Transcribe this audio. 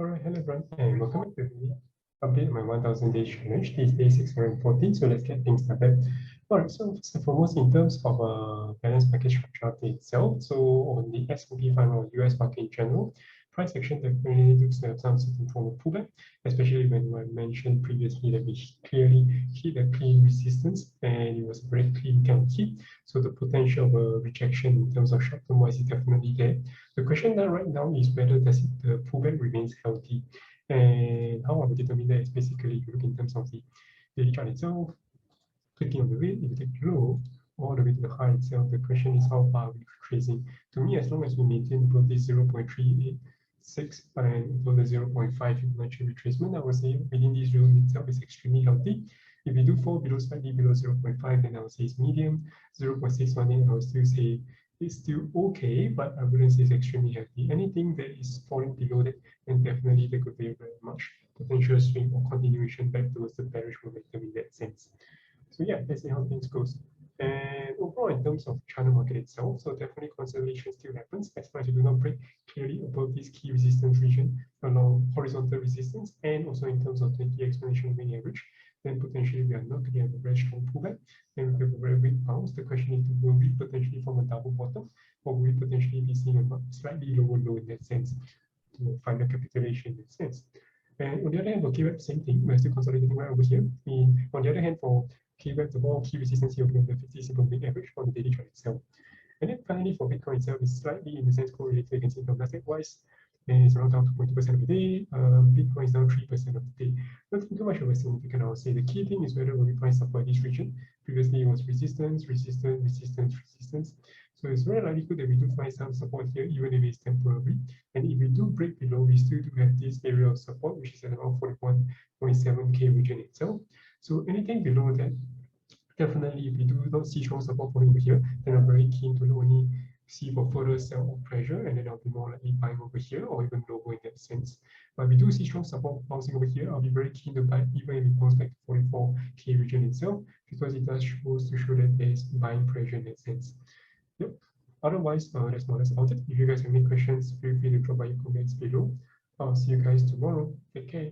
Alright, hello everyone, and welcome back to the update of my 1000 days challenge. This is day 614, so let's get things started. Alright, so first and foremost, in terms of balance package structure update itself, so on the S&P 500 or US market in general, price action definitely looks to have some certain form of pullback, especially when I mentioned previously that we clearly hit a clean resistance and it was a very clean kind of hit. So the potential of a rejection in terms of short-term wise is definitely there. The question now right now is whether the pullback remains healthy, and how I will determine that is basically if you look in terms of the daily chart itself, clicking on the red, if you take low all the way to the high itself, the question is how far are we tracing. To me, as long as we maintain both this 0.386 and below the 0.5 Fibonacci retracement, I would say within this zone itself is extremely healthy. If we do fall below, slightly below 0.5, then I would say it's medium. 0.618, I would still say it's still okay, but I wouldn't say it's extremely healthy. Anything that is falling below that, then definitely there could be very much potential swing or continuation back towards the bearish momentum in that sense. So yeah, let's see how things goes. And overall, in terms of China market itself, so definitely consolidation still happens as far as you do not break clearly above this key resistance region along horizontal resistance, and also in terms of 20 exponential moving average, then potentially we are not going to have a very strong pullback, and we have a very weak bounce. The question is, will we potentially form a double bottom, or will we potentially be seeing a slightly lower low in that sense, to find a capitulation in that sense? And on the other hand, for KWAP, same thing, we're still consolidating right over here. On the other hand, for KWAP, the more key resistance here will be on the 50 simple moving average on the daily chart itself. And then finally, for Bitcoin itself, is slightly in the sense correlated. You can see from Nasdaq wise, and it's around down 2.2% of the day. Bitcoin is down 3% of the day. Nothing too much of a significant, I would say. The key thing is whether we find support in this region. Previously, it was resistance, resistance, resistance, resistance. So it's very likely that we do find some support here, even if it's temporary. And if we do break below, we still do have this area of support, which is at around 41.7K region itself. So anything below that, definitely, if we do not see strong support for over here, then I'm very keen to only see for further sell or pressure, and then I'll be more likely buying over here or even lower in that sense. But if we do see strong support bouncing over here, I'll be very keen to buy even if it goes back to 44K region itself, because it does show that there is buying pressure in that sense. Yep. Otherwise, that's more or less about it. If you guys have any questions, feel free to drop by your comments below. I'll see you guys tomorrow. Take care.